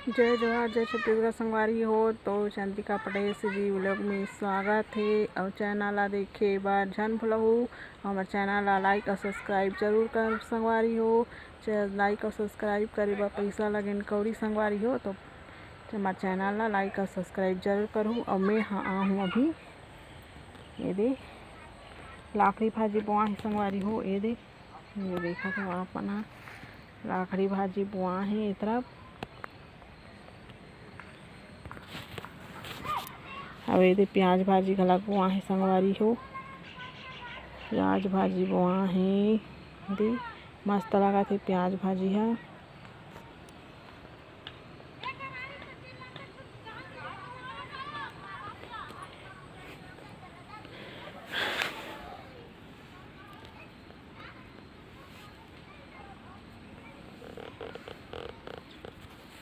जय जोहार जय छत्तीसगढ़ संगवारी हो। तो चंद्रिका पटेल जी व्लॉग में स्वागत है। और चैनल ला देखे बार झन भूलहु हमार चैनल ला लाइक और सब्सक्राइब जरूर कर संगवारी हो। लाइक और सब्सक्राइब करे बर पैसा लगेन कौड़ी संगवारी हो। तो हमार चैनल ला लाइक और सब्सक्राइब जरूर करूँ। और मैं हूँ अभी ये दे लाखड़ी भाजी बुआ है संगवारी हो। ये देखा तो अपना लाखड़ी भाजी बुआ है ए तरफ। अब ये प्याज भाजी घलक बुआ है संगवारी हो। प्याज भाजी बुआ है दे मस्त लगा थे प्याज भाजी है।